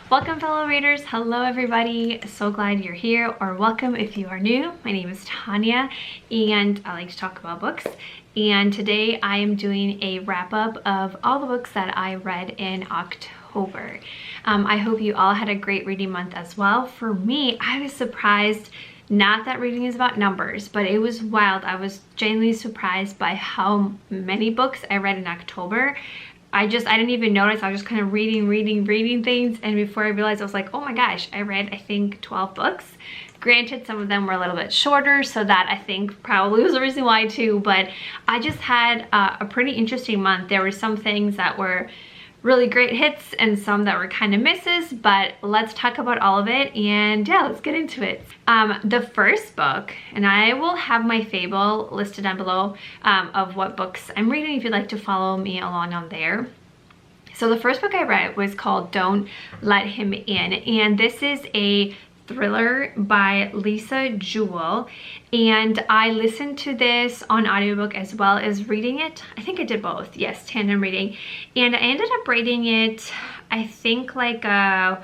Welcome fellow readers. Hello everybody. So glad you're here, or welcome if you are new. My name is Tanya and I like to talk about books. And today I am doing a wrap up of all the books that I read in October. I hope you all had a great reading month as well. For me, I was surprised, not that reading is about numbers, but it was wild. I was genuinely surprised by how many books I read in October. I didn't even notice. I was just kind of reading things, and before I realized, I was like, oh my gosh, I read I think 12 books. Granted, some of them were a little bit shorter, so that I think probably was the reason why too, but I just had a pretty interesting month. There were some things that were really great hits and some that were kind of misses, but let's talk about all of it, and yeah, let's get into it. The first book, and I will have my Fable listed down below of what books I'm reading if you'd like to follow me along on there. So the first book I read was called Don't Let Him In, and this is a thriller by Lisa Jewell, and I listened to this on audiobook as well as reading it. I think I did both, yes, tandem reading, and I ended up rating it, I think, like a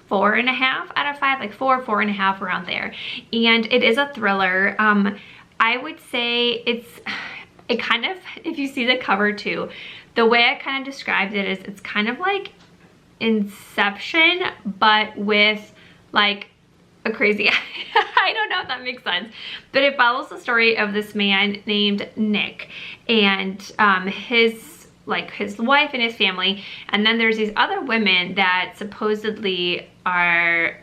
4.5 out of 5, like 4.5 around there. And it is a thriller. I would say it kind of, if you see the cover too, the way I kind of described it is it's kind of like Inception, but with like a crazy I don't know if that makes sense, but it follows the story of this man named Nick and his wife and his family, and then there's these other women that supposedly are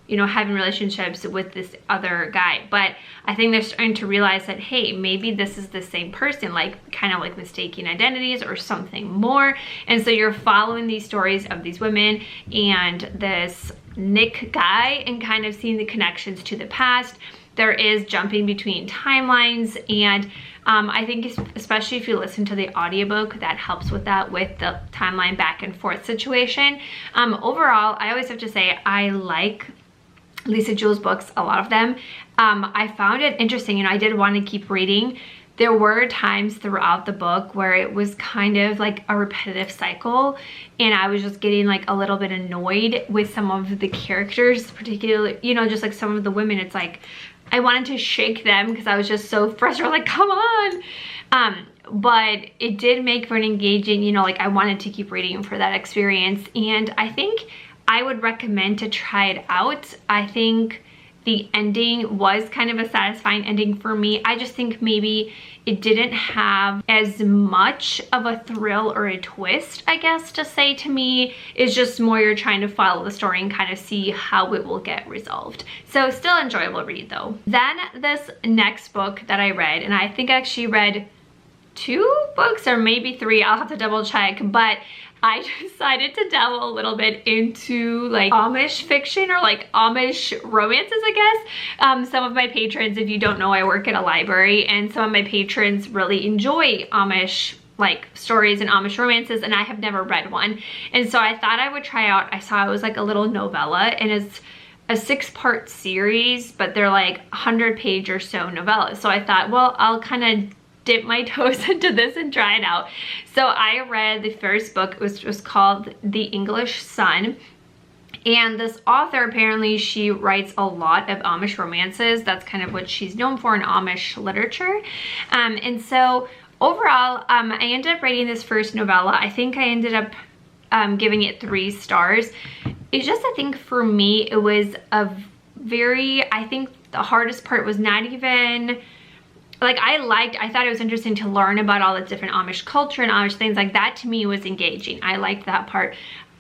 you know, having relationships with this other guy, but I think they're starting to realize that, hey, maybe this is the same person, like kind of like mistaking identities or something more. And so you're following these stories of these women and this Nick guy and kind of seeing the connections to the past. There is jumping between timelines, and I think especially if you listen to the audiobook, that helps with that, with the timeline back and forth situation. Overall, I always have to say I like Lisa Jewell's books, a lot of them. I found it interesting, and I did want to keep reading. There were times throughout the book where it was kind of like a repetitive cycle, and I was just getting like a little bit annoyed with some of the characters, particularly, you know, just like some of the women. It's like I wanted to shake them because I was just so frustrated, like, come on. But it did make for an engaging, you know, like I wanted to keep reading for that experience, and I think I would recommend to try it out. I think the ending was kind of a satisfying ending for me. I just think maybe it didn't have as much of a thrill or a twist, I guess, to say to me. It's just more you're trying to follow the story and kind of see how it will get resolved. So still enjoyable read though. Then this next book that I read, and I think I actually read 2 books or maybe 3, I'll have to double check, but I decided to delve a little bit into like Amish fiction or like Amish romances, I guess. Some of my patrons, if you don't know, I work at a library, and some of my patrons really enjoy Amish like stories and Amish romances, and I have never read one. And so I thought I would try out. I saw it was like a little novella, and it's a 6-part series, but they're like 100-page or so novellas. So I thought, well, I'll kind of dip my toes into this and try it out. So I read the first book, which was called The English Son. And this author, apparently she writes a lot of Amish romances. That's kind of what she's known for in Amish literature. And so overall, I ended up reading this first novella. I think I ended up giving it 3 stars. It's just, I think for me, it was I think the hardest part was not even, like, I thought it was interesting to learn about all the different Amish culture and Amish things like that. To me was engaging. I liked that part.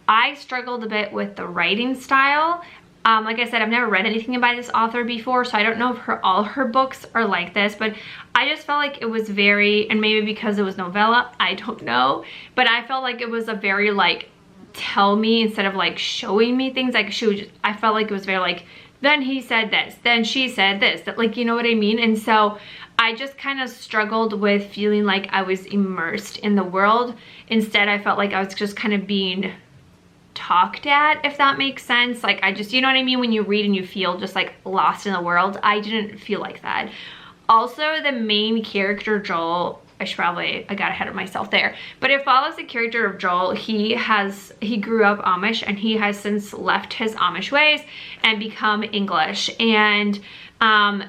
I struggled a bit with the writing style. Like I said, I've never read anything by this author before, so I don't know if all her books are like this, but I just felt like it was very, and maybe because it was novella, I don't know, but I felt like it was a very like tell me instead of like showing me things. Like I felt like it was very like, then he said this, then she said this, that, like, you know what I mean? And so I just kind of struggled with feeling like I was immersed in the world. Instead, I felt like I was just kind of being talked at, if that makes sense. Like, I just, you know what I mean? When you read and you feel just like lost in the world, I didn't feel like that. Also, the main character, Joel, I got ahead of myself there. But it follows the character of Joel. He grew up Amish, and he has since left his Amish ways and become English. And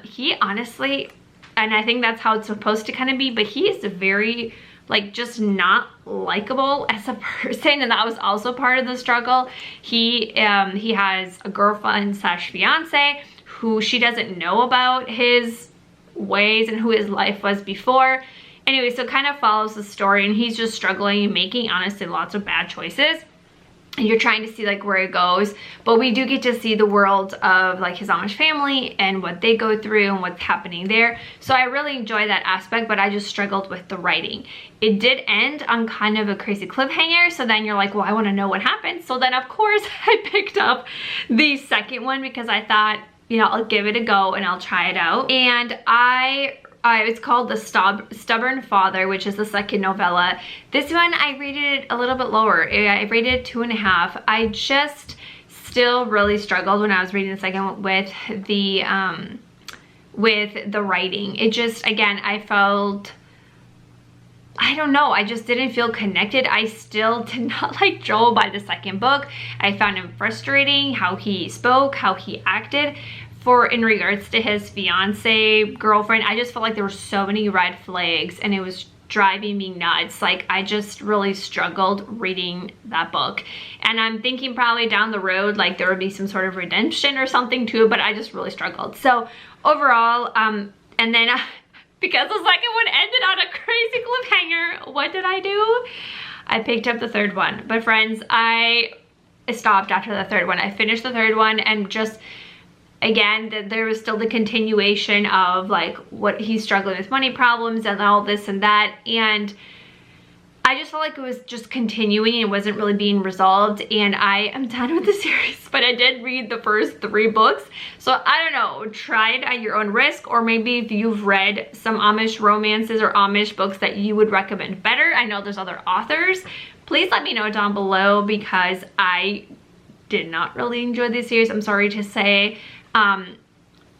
he honestly, and I think that's how it's supposed to kind of be, but he is very, like, just not likable as a person, and that was also part of the struggle. He has a girlfriend slash fiance who she doesn't know about his ways and who his life was before. Anyway, so kind of follows the story, and he's just struggling and making, honestly, lots of bad choices. And you're trying to see like where it goes, but we do get to see the world of like his Amish family and what they go through and what's happening there. So I really enjoy that aspect, but I just struggled with the writing. It did end on kind of a crazy cliffhanger, so then you're like, well, I want to know what happened. So then of course I picked up the second one because I thought, you know, I'll give it a go and I'll try it out. And it's called The Stubborn Father, which is the second novella. This one, I rated it a little bit lower. I rated it 2.5. I just still really struggled when I was reading the second one with the writing. It just, again, I felt, I don't know, I just didn't feel connected. I still did not like Joel by the second book. I found him frustrating, how he spoke, how he acted. In regards to his fiance, girlfriend, I just felt like there were so many red flags, and it was driving me nuts. Like, I just really struggled reading that book. And I'm thinking probably down the road, like, there would be some sort of redemption or something too, but I just really struggled. So overall, and then because the second one ended on a crazy cliffhanger, what did I do? I picked up the third one. But friends, I stopped after the third one. I finished the third one, and just, again, there was still the continuation of like what he's struggling with, money problems and all this and that, and I just felt like it was just continuing and it wasn't really being resolved, and I am done with the series. But I did read the first 3 books, so I don't know, try it at your own risk, or maybe if you've read some Amish romances or Amish books that you would recommend better. I know there's other authors. Please let me know down below, because I did not really enjoy this series, I'm sorry to say.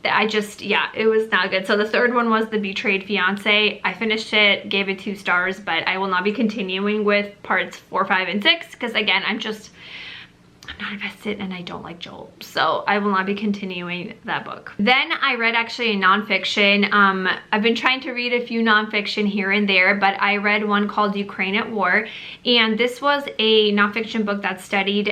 I just, yeah, it was not good. So the third one was The Betrayed Fiance. I finished it, gave it 2 stars, but I will not be continuing with parts 4, 5, and 6, because again, I'm not invested and I don't like Joel. So I will not be continuing that book. Then I read actually a nonfiction. I've been trying to read a few nonfiction here and there, but I read one called Ukraine at War. And this was a nonfiction book that studied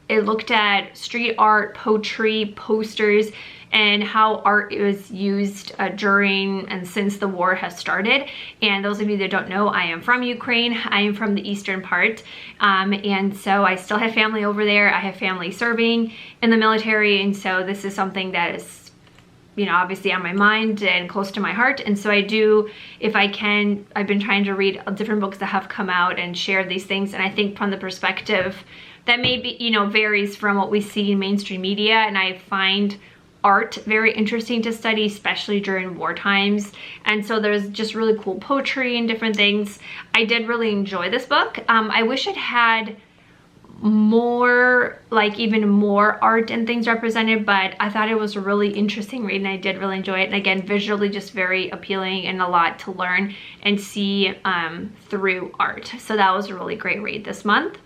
it looked at street art, poetry, posters, and how art was used during and since the war has started. And those of you that don't know, I am from Ukraine. I am from the eastern part. And so I still have family over there. I have family serving in the military. And so this is something that is, you know, obviously on my mind and close to my heart. And so I do, if I can, I've been trying to read different books that have come out and share these things. And I think from the perspective that maybe, you know, varies from what we see in mainstream media. And I find art very interesting to study, especially during war times. And so there's just really cool poetry and different things. I did really enjoy this book. I wish it had more, like even more art and things represented, but I thought it was a really interesting read and I did really enjoy it. And again, visually just very appealing and a lot to learn and see through art. So that was a really great read this month.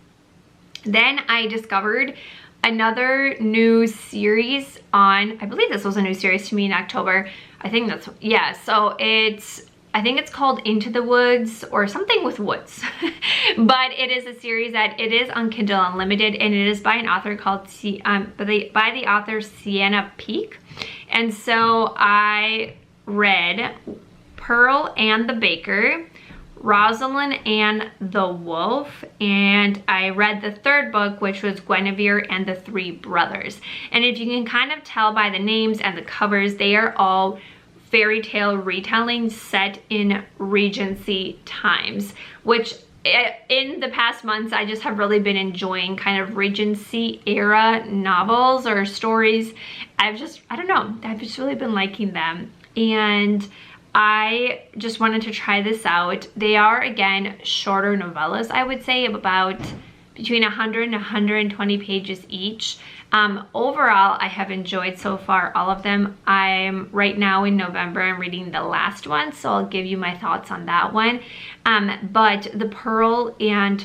Then I discovered another new series on, I believe this was a new series to me in October. I think that's, yeah, so I think it's called Into the Woods or something with woods. But it is a series that it is on Kindle Unlimited, and it is by an author called by the author Sienna Peak. And so I read Pearl and the Baker, Rosalind and the Wolf, and I read the third book, which was Guinevere and the Three Brothers. And if you can kind of tell by the names and the covers, they are all fairy tale retellings set in Regency times, which in the past months I just have really been enjoying kind of Regency era novels or stories. I don't know, I've just really been liking them, and I just wanted to try this out. They are, again, shorter novellas, I would say, of about between 100 and 120 pages each. Overall, I have enjoyed so far all of them. I'm right now in November, I'm reading the last one, so I'll give you my thoughts on that one. But The Pearl and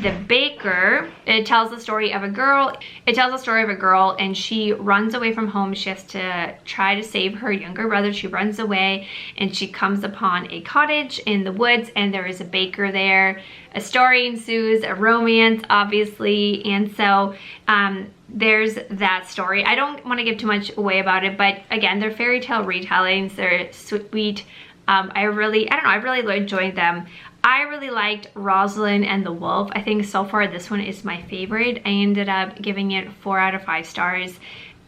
the Baker, it tells the story of a girl. It tells the story of a girl and she runs away from home. She has to try to save her younger brother. She runs away and she comes upon a cottage in the woods and there is a baker there. A story ensues, a romance obviously, and so there's that story. I don't want to give too much away about it, but again, they're fairy tale retellings. They're sweet. I really enjoyed them. I really liked Rosalind and the Wolf. I think so far this one is my favorite. I ended up giving it 4 out of 5 stars.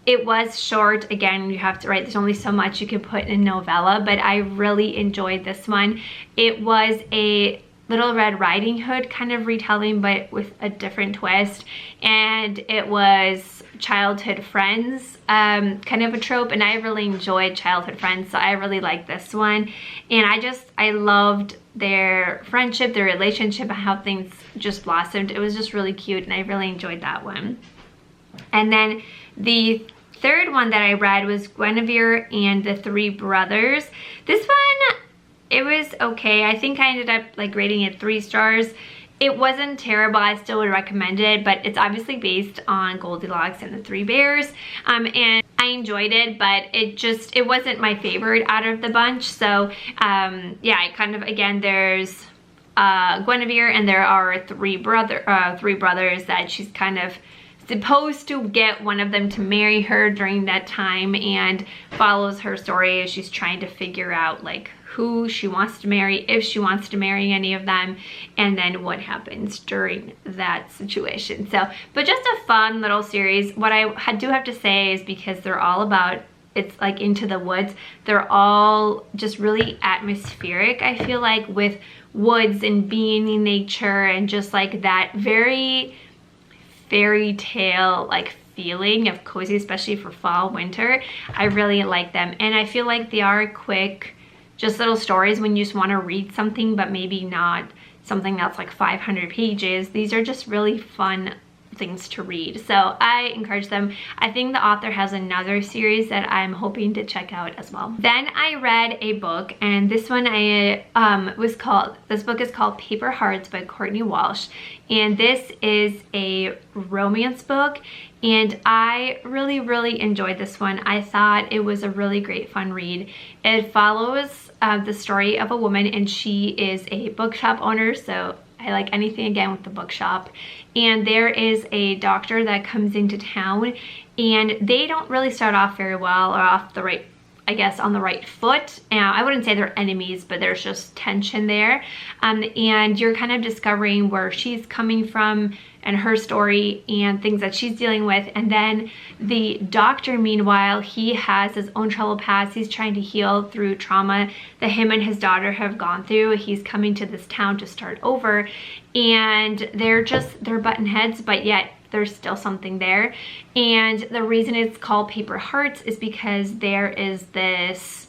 It was short. Again, you have to write, there's only so much you can put in a novella, but I really enjoyed this one. It was a Little Red Riding Hood kind of retelling, but with a different twist. And it was childhood friends, kind of a trope, and I really enjoyed childhood friends, so I really liked this one. And I loved their friendship, their relationship, and how things just blossomed. It was just really cute, and I really enjoyed that one. And then the third one that I read was Guinevere and the Three Brothers. This one, it was okay. I think I ended up like rating it 3 stars. It wasn't terrible. I still would recommend it, but it's obviously based on Goldilocks and the Three Bears. And I enjoyed it, but it wasn't my favorite out of the bunch. So yeah, I kind of, again, there's Guinevere and there are three brothers that she's kind of supposed to get one of them to marry her during that time, and follows her story as she's trying to figure out like who she wants to marry, if she wants to marry any of them, and then what happens during that situation. So, but just a fun little series. What I do have to say is, because they're all about, it's like into the woods, they're all just really atmospheric, I feel like, with woods and being in nature and just like that very fairy tale like feeling of cozy, especially for fall, winter. I really like them, and I feel like they are quick, just little stories when you just want to read something, but maybe not something that's like 500 pages. These are just really fun things to read, so I encourage them. I think the author has another series that I'm hoping to check out as well. Then I read a book, and this one this book is called Paper Hearts by Courtney Walsh, and this is a romance book, and I really enjoyed this one. I thought it was a really great fun read. It follows the story of a woman, and she is a bookshop owner, so I like anything again with the bookshop. And there is a doctor that comes into town, and they don't really start off very well, or off the right, I guess, on the right foot. I wouldn't say they're enemies, but there's just tension there. And you're kind of discovering where she's coming from and her story and things that she's dealing with. And then the doctor, meanwhile, he has his own troubled past. He's trying to heal through trauma that him and his daughter have gone through. He's coming to this town to start over, and they're button heads, but yet there's still something there. And the reason it's called Paper Hearts is because there is this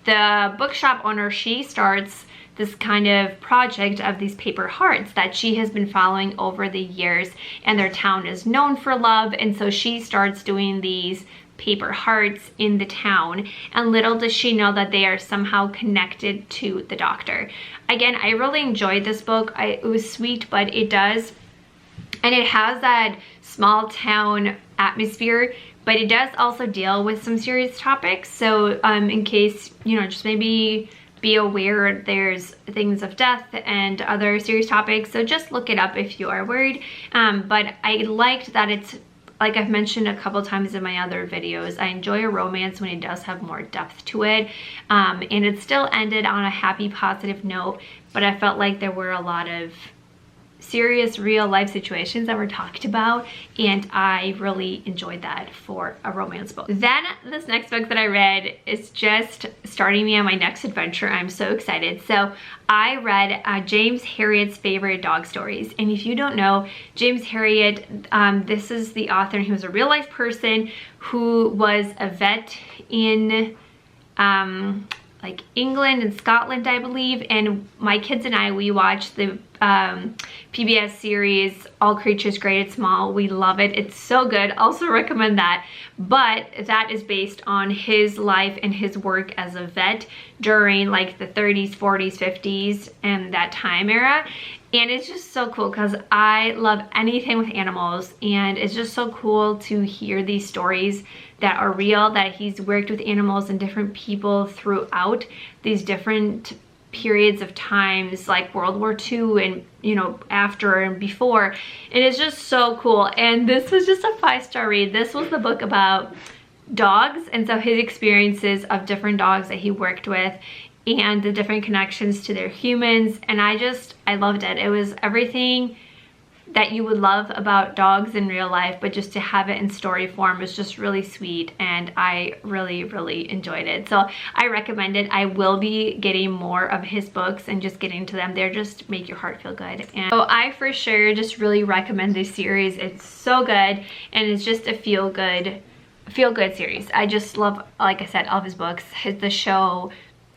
the bookshop owner, she starts this kind of project of these paper hearts that she has been following over the years, and their town is known for love, and so she starts doing these paper hearts in the town, and little does she know that they are somehow connected to the doctor. Again, I really enjoyed this book. It was sweet, but it has that small town atmosphere, but it does also deal with some serious topics. So in case, just maybe be aware there's things of death and other serious topics, so just look it up if you are worried. But I liked that it's, like I've mentioned a couple times in my other videos, I enjoy a romance when it does have more depth to it. And it still ended on a happy, positive note, but I felt like there were a lot of serious real life situations that were talked about, and I really enjoyed that for a romance book. Then this next book that I read is just starting me on my next adventure. I'm so excited. So I read James Herriot's Favorite Dog Stories, and if you don't know James Herriot, this is the author, and he was a real life person who was a vet in like England and Scotland, I believe. And my kids and I, we watched the PBS series All Creatures Great and Small. We love it. It's so good. Also recommend that. But that is based on his life and his work as a vet during like the 30s, 40s, 50s, and that time era. And it's just so cool because I love anything with animals, and it's just so cool to hear these stories that are real, that he's worked with animals and different people throughout these different periods of times, like World War II and, you know, after and before. And it's just so cool. And this was just a 5-star read. This was the book about dogs, and so his experiences of different dogs that he worked with and the different connections to their humans. And I loved it. It was everything that you would love about dogs in real life, but just to have it in story form was just really sweet, and I really, really enjoyed it. So I recommend it. I will be getting more of his books and just getting to them. They're just make your heart feel good. And so I for sure just really recommend this series. It's so good, and it's just a feel good series. I just love, like I said, all of his books. The show,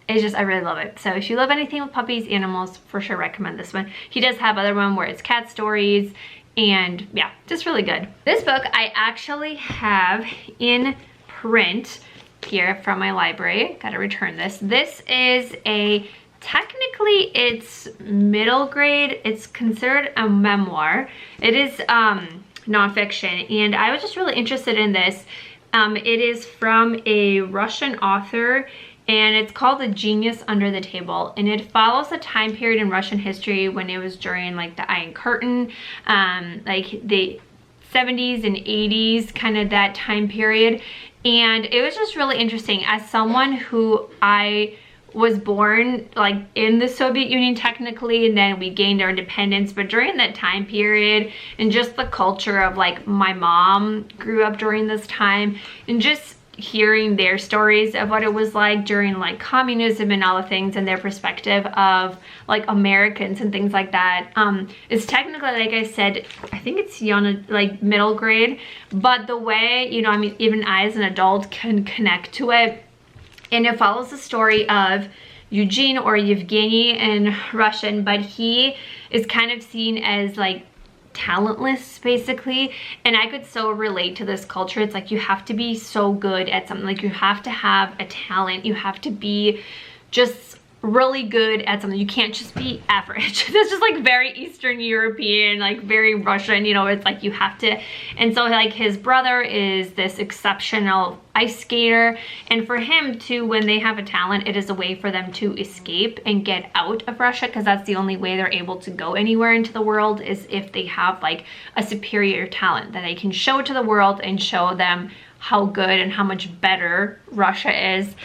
it's just, I really love it. So if you love anything with puppies, animals, for sure recommend this one. He does have other one where it's cat stories, and yeah, just really good. This book I actually have in print here from my library. Gotta return this. This is technically it's middle grade. It's considered a memoir. It is nonfiction, and I was just really interested in this. It is from a Russian author, and it's called The Genius Under the Table, and it follows a time period in Russian history when it was during like the Iron Curtain, like the 70s and 80s, kind of that time period. And it was just really interesting. As someone who I was born like in the Soviet Union technically, and then we gained our independence, but during that time period, and just the culture of like my mom grew up during this time, and just hearing their stories of what it was like during like communism and all the things, and their perspective of like Americans and things like that. It's technically, like I said, I think it's young, like middle grade, but the way, you know, I mean, even I as an adult can connect to it. And it follows the story of Eugene, or Yevgeny in Russian, but he is kind of seen as like talentless basically, and I could so relate to this culture. It's like you have to be so good at something, like you have to have a talent, you have to be just really good at something. You can't just be average. That's just like very Eastern European, like very Russian, you know. It's like you have to. And so like his brother is this exceptional ice skater, and for him too, when they have a talent, it is a way for them to escape and get out of Russia, because that's the only way they're able to go anywhere into the world, is if they have like a superior talent that they can show to the world and show them how good and how much better Russia is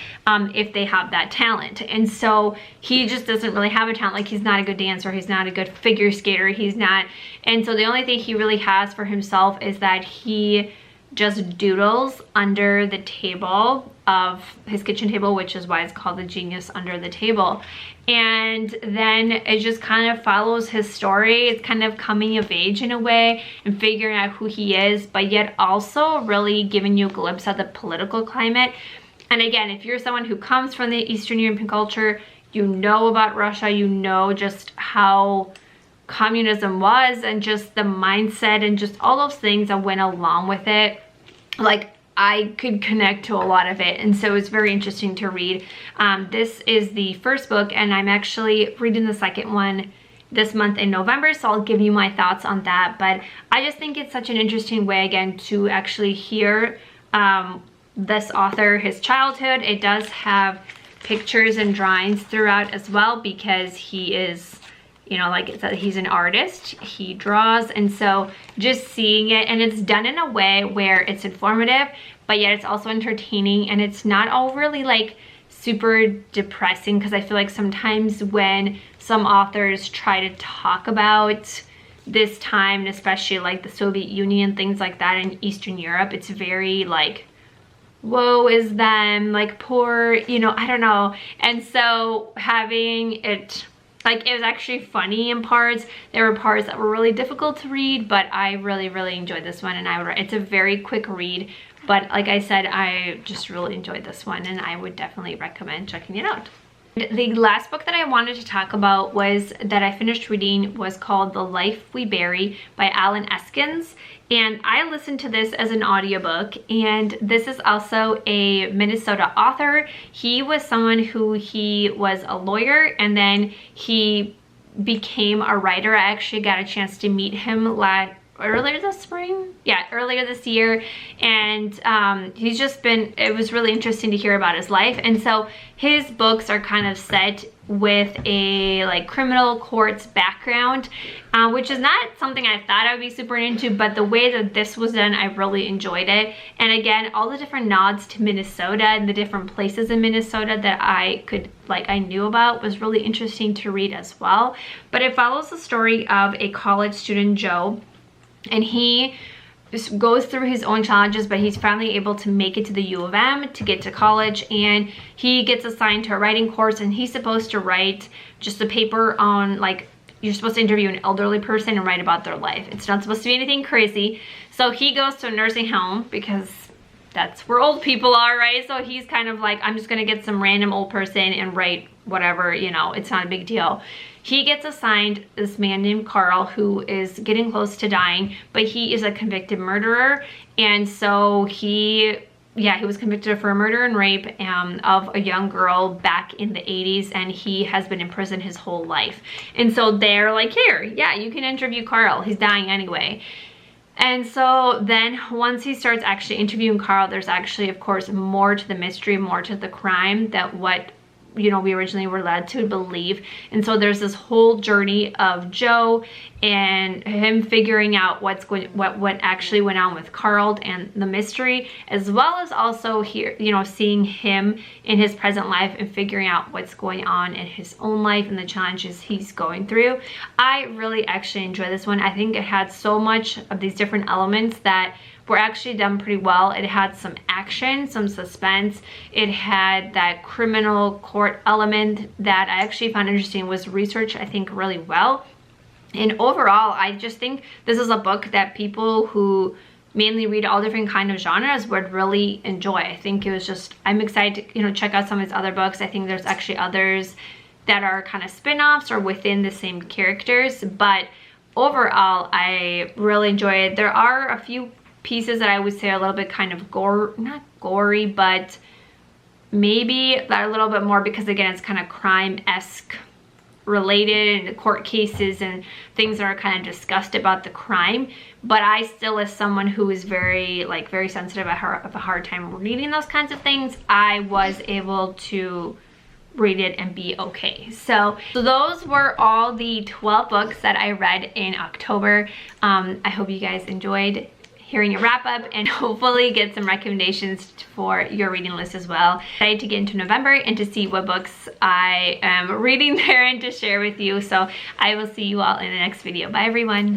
if they have that talent. And so he just doesn't really have a talent. Like he's not a good dancer, he's not a good figure skater, he's not. And so the only thing he really has for himself is that he just doodles under the table of his kitchen table, which is why it's called The Genius Under the Table. And then it just kind of follows his story. It's kind of coming of age in a way and figuring out who he is, but yet also really giving you a glimpse of the political climate. And again, if you're someone who comes from the Eastern European culture, you know about Russia, you know just how communism was, and just the mindset and just all those things that went along with it. Like I could connect to a lot of it, and so it's very interesting to read. This is the first book, and I'm actually reading the second one this month in November, so I'll give you my thoughts on that. But I just think it's such an interesting way, again, to actually hear this author, his childhood. It does have pictures and drawings throughout as well, because he is, you know, like it's he's an artist, he draws. And so just seeing it, and it's done in a way where it's informative, but yet it's also entertaining, and it's not all really like super depressing, because I feel like sometimes when some authors try to talk about this time, and especially like the Soviet Union, things like that in Eastern Europe, it's very like, woe is them, like poor, you know, I don't know. And so having it, like, it was actually funny in parts. There were parts that were really difficult to read, but I really, really enjoyed this one. And it's a very quick read, But like I said, I just really enjoyed this one and I would definitely recommend checking it out. The last book that I wanted to talk about was that I finished reading was called The Life We Bury by Alan Eskens. And I listened to this as an audiobook, and this is also a Minnesota author. He was someone who he was a lawyer and then he became a writer. I actually got a chance to meet him earlier this spring? Yeah, earlier this year. And he's just been, it was really interesting to hear about his life. And so his books are kind of set with a like criminal courts background, which is not something I thought I would be super into, but the way that this was done, I really enjoyed it. And again, all the different nods to Minnesota and the different places in Minnesota that I knew about was really interesting to read as well. But it follows the story of a college student, Joe, and he just goes through his own challenges, but he's finally able to make it to the U of M to get to college, and he gets assigned to a writing course, and he's supposed to write just a paper on, like, you're supposed to interview an elderly person and write about their life. It's not supposed to be anything crazy. So he goes to a nursing home because that's where old people are, right? So he's kind of like, I'm just gonna get some random old person and write whatever, you know, it's not a big deal. He gets assigned this man named Carl who is getting close to dying, but he is a convicted murderer. And so he was convicted for murder and rape of a young girl back in the 80s, and he has been in prison his whole life. And so they're like, here, yeah, you can interview Carl. He's dying anyway. And so then once he starts actually interviewing Carl, there's actually, of course, more to the mystery, more to the crime that what, you know, we originally were led to believe. And so there's this whole journey of Joe and him figuring out what actually went on with Carl and the mystery, as well as also here, you know, seeing him in his present life and figuring out what's going on in his own life and the challenges he's going through. I really actually enjoy this one. I think it had so much of these different elements that were actually done pretty well. It had some action, some suspense. It had that criminal court element that I actually found interesting, was researched, I think, really well. And overall, I just think this is a book that people who mainly read all different kind of genres would really enjoy. I think it was just, I'm excited to, you know, check out some of his other books. I think there's actually others that are kind of spin-offs or within the same characters, but overall, I really enjoy it. There are a few pieces that I would say are a little bit kind of not gory, but maybe that are a little bit more, because again, it's kind of crime-esque related and court cases and things that are kind of discussed about the crime. But I still, as someone who is very sensitive, I have a hard time reading those kinds of things, I was able to read it and be okay. So those were all the 12 books that I read in October. I hope you guys enjoyed hearing a wrap up and hopefully get some recommendations for your reading list as well. Excited to get into November and to see what books I am reading there and to share with you. So I will see you all in the next video. Bye everyone.